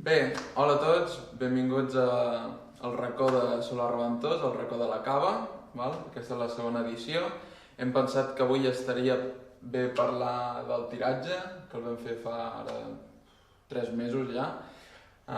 Bé, hola a tots, benvinguts al racó de Solar Reventós, al racó de la cava, val? Aquesta és la segona edició. Hem pensat que avui estaria bé parlar del tiratge, que el vam fer fa ara 3 mesos ja. I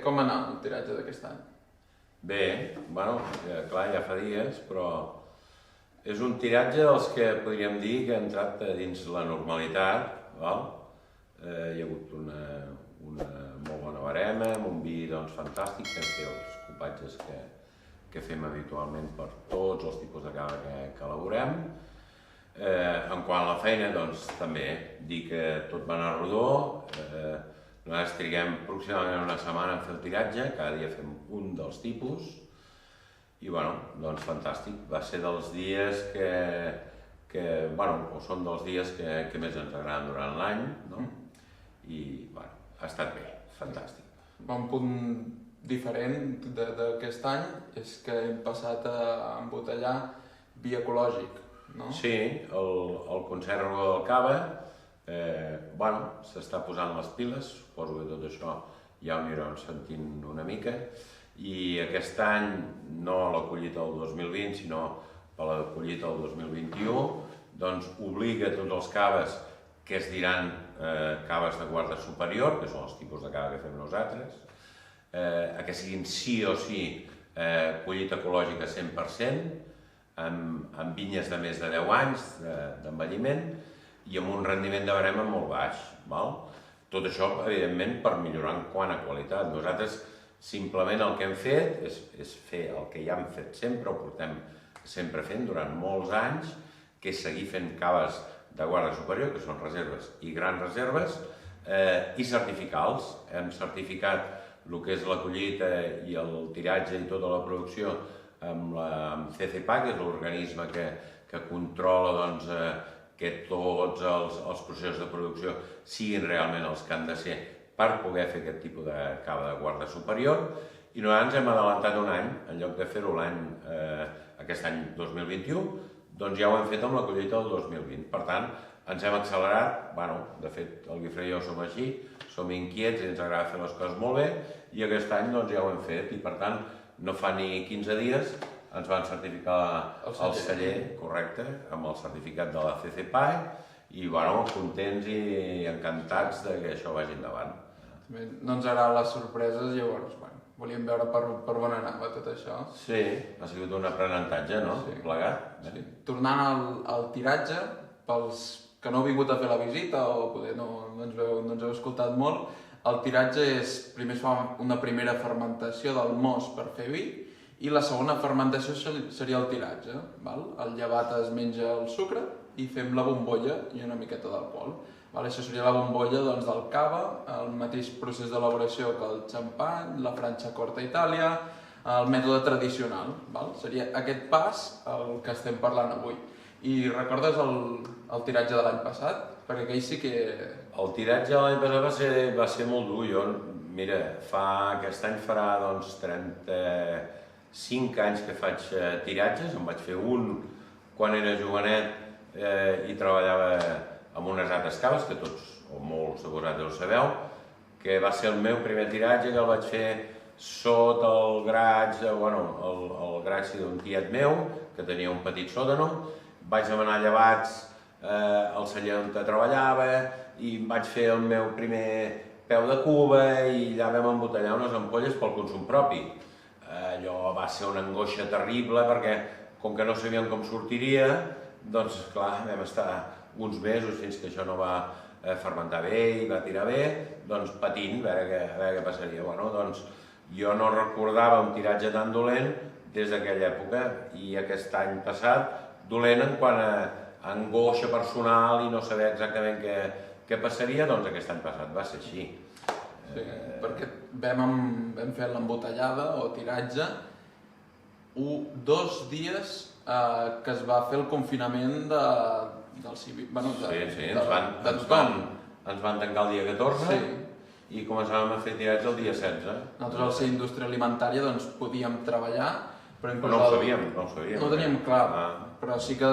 com ha anat el tiratge d'aquest any? Bé, bueno, clar, ja fa dies, però és un tiratge dels que podríem dir que ha entrat dins la normalitat, val? Hi ha hagut una molt bona barema, amb un vi fantàstic, que hem fet els copatges que fem habitualment per tots els tipus de cava que elaborem. En quant a la feina, també dir que tot va anar rodó. Nosaltres triguem aproximadament una setmana a fer el tiratge, cada dia fem un dels tipus. I fantàstic, va ser dels dies o són dels dies que més ens agraden durant l'any, no? I ha estat bé, fantàstic. Un punt diferent d'aquest any és que hem passat a embotellar vi ecològic, no? Sí, el conservo del cava, s'està posant les piles, suposo que tot això ja ho anirem sentint una mica, i aquest any, no la collita del 2020, sinó per la collita del 2021, obliga tots els caves que es diran caves de guarda superior, que són els tipus de cava que fem nosaltres, que siguin sí o sí collita ecològica 100%, amb vinyes de més de 10 anys d'envelliment i amb un rendiment de barema molt baix. Tot això, evidentment, per millorar en quant a qualitat. Nosaltres simplement el que hem fet és fer el que ja hem fet sempre, ho portem sempre fent durant molts anys, que és seguir fent caves de guarda superior, que són reserves i grans reserves, i certificats. Hem certificat el que és la collita i el tiratge i tota la producció amb CCPA, que és l'organisme que controla que tots els processos de producció siguin realment els que han de ser per poder fer aquest tipus de cava de guarda superior. I nosaltres hem adelantat un any, en lloc de fer-ho aquest any 2021, ja ho hem fet amb la collita del 2020. Per tant, ens hem accelerat. De fet, el Guifré i jo som així, som inquiets i ens agrada fer les coses molt bé, i aquest any ja ho hem fet. I per tant, no fa ni 15 dies ens van certificar el celler, correcte, amb el certificat de la CCPAE, i contents i encantats que això vagi endavant. No ens agraden les sorpreses, llavors volíem veure per on anava tot això. Sí, ha sigut un aprenentatge, no? Plegat. Tornant al tiratge, pels que no heu vingut a fer la visita o poder no ens heu escoltat molt, el tiratge és, primer es fa una primera fermentació del most per fer vi, i la segona fermentació seria el tiratge. El llevat es menja el sucre i fem la bombolla i una miqueta d'alcohol. Això seria la bombolla del cava, el mateix procés d'elaboració que el xampany, la Franciacorta a Itàlia, el mètode tradicional. Seria aquest pas el que estem parlant avui. I recordes el tiratge de l'any passat? Perquè aquell sí que... El tiratge de l'any passat va ser molt dur. Mira, aquest any farà 35 anys que faig tiratges. En vaig fer un quan era jovenet i treballava amb unes altres caves, que tots, o molts de vosaltres ho sabeu, que va ser el meu primer tiratge, que el vaig fer sota el garatge, el garatge d'un tiet meu, que tenia un petit sòtano. Vaig demanar llevats al celler on treballava i vaig fer el meu primer peu de cuba i allà vam embotellar unes ampolles pel consum propi. Allò va ser una angoixa terrible perquè, com que no sabíem com sortiria, clar, vam estar uns mesos fins que això no va fermentar bé i va tirar bé, patint, a veure què passaria. Jo no recordava un tiratge tan dolent des d'aquella època, i aquest any passat, dolent en quant a angoixa personal i no saber exactament què passaria, aquest any passat va ser així. Sí, perquè vam fer l'embotellada o tiratge 2 dies que es va fer el confinament del civil, Sí, ens van tancar el dia 14 i començàvem a fer tiratge el dia 16. Nosaltres al ser indústria alimentària podíem treballar, però no ho sabíem. No ho teníem clar, però sí que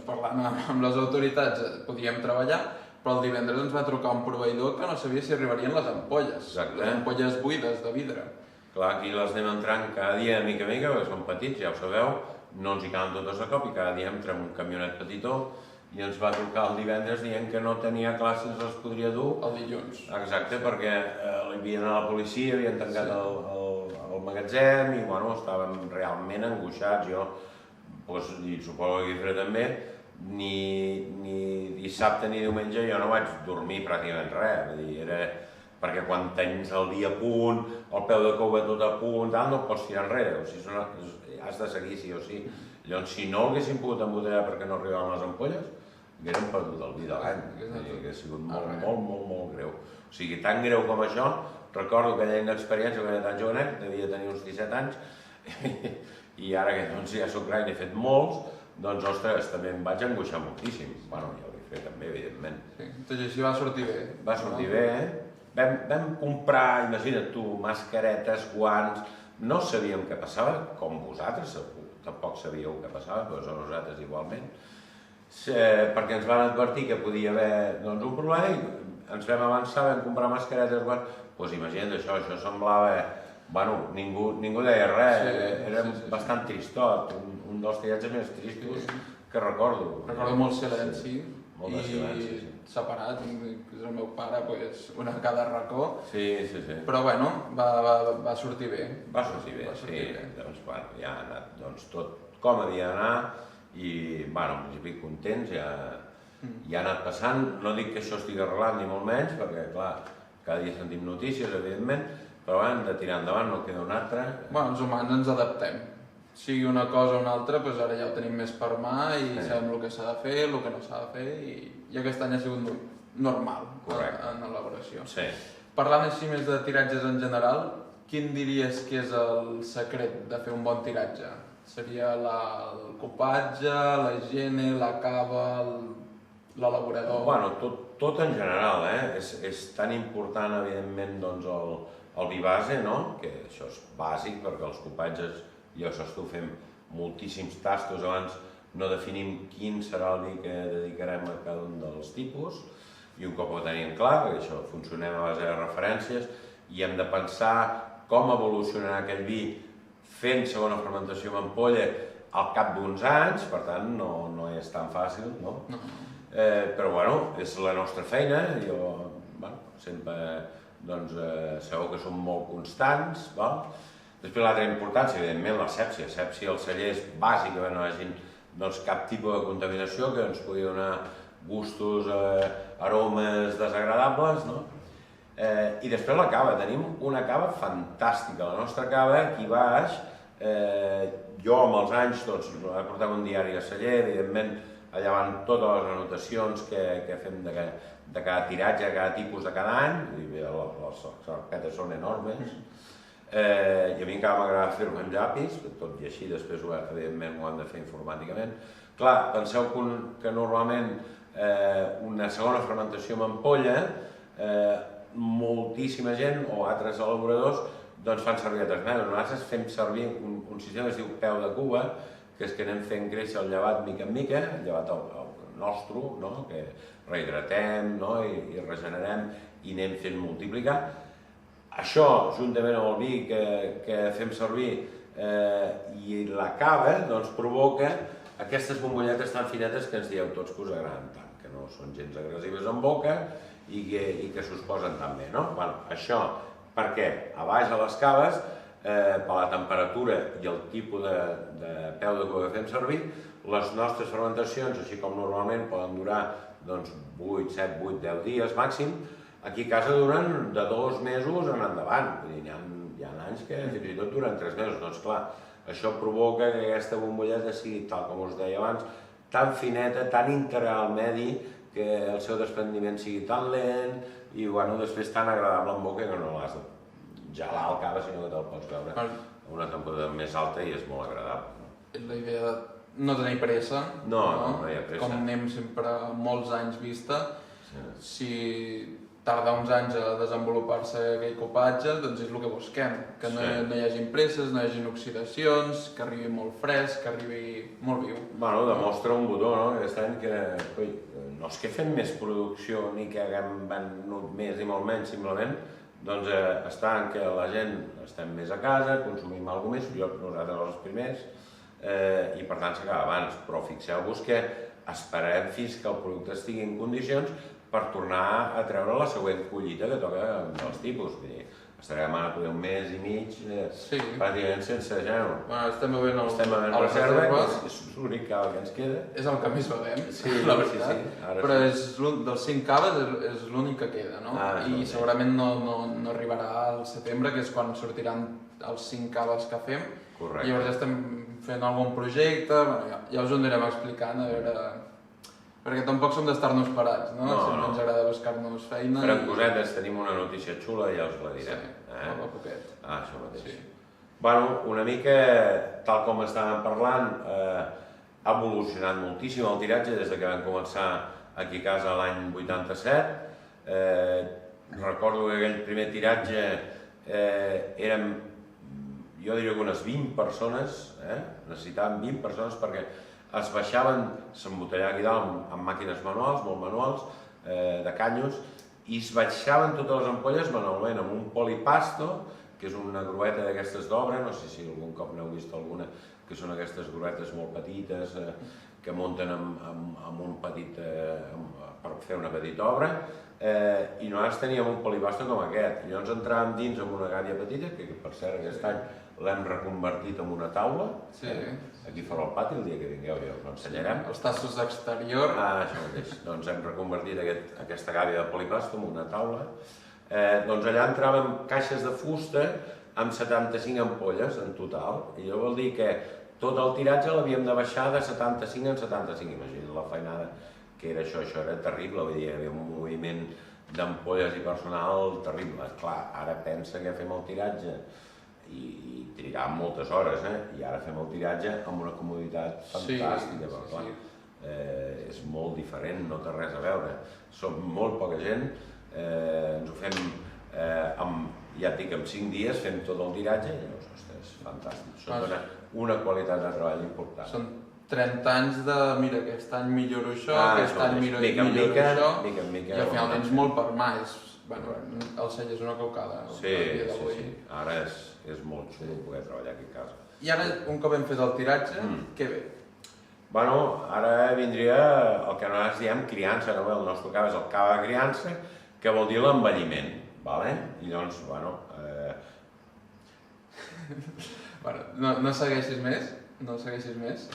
parlant amb les autoritats podíem treballar, Però el divendres ens va trucar un proveïdor que no sabia si arribarien les ampolles. Exacte. Les ampolles buides de vidre. Clar, aquí les anem entrant cada dia, mica a mica, perquè són petits, ja ho sabeu, no ens hi caben totes a cop i cada dia entrem un camionet petitó i ens va trucar el divendres dient que no tenia clar si ens les podria dur. El dilluns. Exacte, perquè li havien anat a la policia, havien tancat el magatzem i bueno, estàvem realment angoixats. Jo, doncs, i suposo que Guifré també, ni dissabte ni diumenge jo no vaig dormir pràcticament res. Vull dir, era perquè quan tens el dia a punt, el peu de cova tot a punt, no pots tirar enrere, o sigui, has de seguir sí o sí. Llavors, si no haguéssim pogut embotellar perquè no arribaven les ampolles, haguéssim perdut el vi de l'any. Hauria sigut molt greu. O sigui, tan greu com això, recordo aquella inexperiència quan era tan jovenet, devia tenir uns 17 anys, i ara que doncs, ja soc gran i he fet molts, doncs, ostres, també em vaig angoixar moltíssim. Bueno, ja ho he fet també, evidentment. Sí. Tot i així va sortir bé. Va sortir bé, Vam comprar, imagina't tu, mascaretes, guants, no sabíem què passava, com vosaltres, tampoc sabíeu què passava, però nosaltres igualment, perquè ens van advertir que podia haver un problema i ens vam avançar, vam comprar mascaretes, guants, doncs imagina't això semblava, bueno, ningú deia res, era bastant tristot, un dels viatges més tristos que recordo. Recordo molt silenci. Molt de silenci, sí. Separat, és el meu pare, una a cada racó. Sí. Però bueno, va sortir bé. Va sortir bé, sí. Doncs bueno, ja ha anat tot com havia d'anar i, bueno, en principi contents, ja ha anat passant. No dic que això estigui arreglant ni molt menys, perquè, clar, cada dia sentim notícies, evidentment, però hem de tirar endavant, no queda una altra. Bueno, els humans ens adaptem. Sigui una cosa o una altra, doncs ara ja ho tenim més per mà i sabem el que s'ha de fer, el que no s'ha de fer i aquest any ha sigut normal en l'elaboració. Sí. Parlant així més de tiratges en general, quin diries que és el secret de fer un bon tiratge? Seria el copatge, la higiene, la cava, l'elaborador? Bueno, tot en general, És tan important, evidentment, doncs, el vi base, no? Que això és bàsic perquè els copatges i això fem moltíssims tastos, abans no definim quin serà el vi que dedicarem a cada un dels tipus i un cop ho tenim clar, perquè això funcionem a base de referències i hem de pensar com evolucionarà aquell vi fent segona fermentació amb ampolla al cap d'uns anys, per tant no és tan fàcil, no? Però bueno, és la nostra feina, jo sempre sabeu que som molt constants, després l'altra importància, evidentment, l'asèpsia. Asèpsia al celler és bàsic, que no hi hagi cap tipus de contaminació que ens pugui donar gustos, aromes desagradables, no? I després la cava. Tenim una cava fantàstica. La nostra cava, aquí baix, jo amb els anys he portat un diari a celler, evidentment, allà van totes les anotacions que fem de cada tiratge, de cada tipus de cada any, les carpetes són enormes, i a mi encara m'agrada fer-ho amb llapis, tot i així després evidentment ho hem de fer informàticament. Clar, penseu que normalment una segona fermentació amb ampolla, moltíssima gent o altres elaboradors fan servir altres mètodes. Nosaltres fem servir un sistema que es diu peu de cuba, que és que anem fent créixer el llevat mica en mica, el llevat nostre, que rehidratem i regenerem i anem fent multiplicar. Això, juntament amb el vi que fem servir i la cava, provoca aquestes bombolletes tan finetes que ens dieu tots que us agraden tant, que no són gens agressives en boca i que s'us posen tan bé. Això, perquè a baix a les caves, per la temperatura i el tipus de peu de cuba que fem servir, les nostres fermentacions, així com normalment, poden durar 8, 7, 8, 10 dies màxim. Aquí a casa duren de 2 mesos en endavant, hi ha anys que fins i tot duren 3 mesos. Doncs clar, això provoca que aquesta bombolleta sigui, tal com us deia abans, tan fineta, tan íntegra al medi, que el seu desprendiment sigui tan lent i després tan agradable en boca que no l'has de gelar al cava, sinó que te'l pots veure a una temperatura més alta i és molt agradable. És la idea de no tenir pressa, no hi ha pressa. Com anem sempre molts anys vista, si tarda uns anys a desenvolupar-se aquell copatge, doncs és el que busquem, que no hi hagi presses, no hi hagi oxidacions, que arribi molt fresc, que arribi molt viu. Bueno, demostra un botó, no?, aquest any que, no és que fem més producció ni que haguem venut més ni molt menys, simplement, doncs està en què la gent estem més a casa, consumim alguna més, nosaltres els primers, i per tant s'acaba abans, però fixeu-vos que esperem fins que el producte estigui en condicions per tornar a treure la següent collita que toca dels tipus. Vull dir, estarem ara poder un mes i mig pràcticament sense gel. Estem bevent el reserva, és l'únic cava que ens queda. És el que més bevem, la veritat. Però dels 5 caves és l'únic que queda, no? I segurament no arribarà al setembre, que és quan sortiran els 5 caves que fem. Correcte. Llavors ja estem fent algun projecte, ja us ho anirem explicant, a veure... Perquè tampoc som d'estar-nos parats, no? Sempre ens agrada buscar-nos feina. Farem cosetes, tenim una notícia xula i ja us la direm. Sí, a poquet. Això mateix. Bueno, una mica, tal com estàvem parlant, ha evolucionat moltíssim el tiratge des que vam començar aquí a casa l'any 87. Recordo que aquell primer tiratge érem, jo diria que unes 20 persones, necessitàvem 20 persones perquè es baixaven, s'embotellava aquí dalt amb màquines manuals, molt manuals, de canyos, i es baixaven totes les ampolles manualment amb un polipasto, que és una grueta d'aquestes d'obra, no sé si algun cop n'heu vist alguna, que són aquestes gruetes molt petites que munten amb un petit, per fer una petita obra, i nosaltres teníem un polipasto com aquest, i llavors entràvem dins amb una gàbia petita, que per cert aquest any l'hem reconvertit en una taula, aquí fora al pati, el dia que vingueu ja us ho ensenyarem. Els tassos d'exterior. Això mateix, doncs hem reconvertit aquesta gàbia de polipasto en una taula. Doncs allà entràvem caixes de fusta amb 75 ampolles en total, i això vol dir que tot el tiratge l'havíem de baixar de 75 en 75, imagina't la feinada que era això era terrible, vull dir, hi havia un moviment d'ampolles i personal terrible. Clar, ara pensa que fem el tiratge i trigàvem moltes hores, i ara fem el tiratge amb una comoditat fantàstica, però clar, és molt diferent, no té res a veure. Som molt poca gent, ens ho fem, ja et dic, en 5 dies fem tot el tiratge i llavors, ostres, fantàstic. Són una qualitat de treball important. Són 30 anys de, mira, aquest any milloro això, aquest any milloro això, i al final tens molt per mà. Bueno, el cell és una caucada. Sí. Ara és molt xulo poder treballar aquí a casa. I ara, un cop hem fet el tiratge, què ve? Bueno, ara vindria el que nosaltres diem criança, no? El nostre cava és el cava de criança, que vol dir l'envelliment, vale? I doncs, bueno... No segueixis més,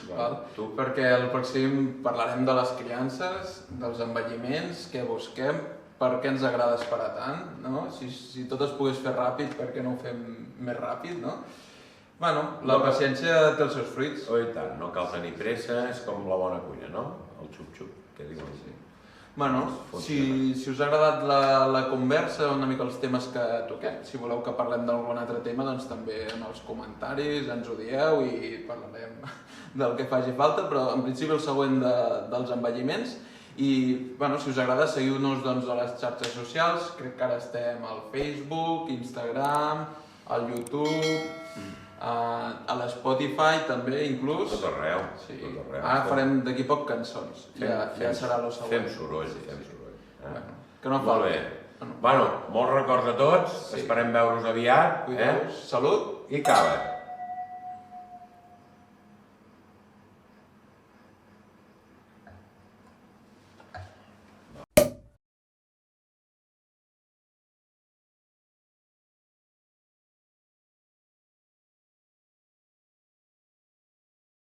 perquè el pròxim parlarem de les criances, dels envelliments, què busquem, per què ens agrada esperar tant, no? Si tot es pogués fer ràpid, per què no ho fem més ràpid, no? Bueno, la paciència té els seus fruits. Oh, i tant, no cal tenir pressa, és com la bona cuina, no? El xup-xup, que diuen així. Bueno, si us ha agradat la conversa, una mica els temes que toquem, si voleu que parlem d'algun altre tema, doncs també en els comentaris ens ho dieu i parlarem del que faci falta, però en principi el següent dels envelliments. I, bueno, si us agrada, seguiu-nos a les xarxes socials, crec que ara estem al Facebook, Instagram, al YouTube, a l'Spotify també, inclús. Tot arreu. Ara farem d'aquí poc cançons, ja serà el següent. Fem soroll. Que no falti. Bueno, molts records a tots, esperem veure-us aviat. Cuideu-vos, salut i cava.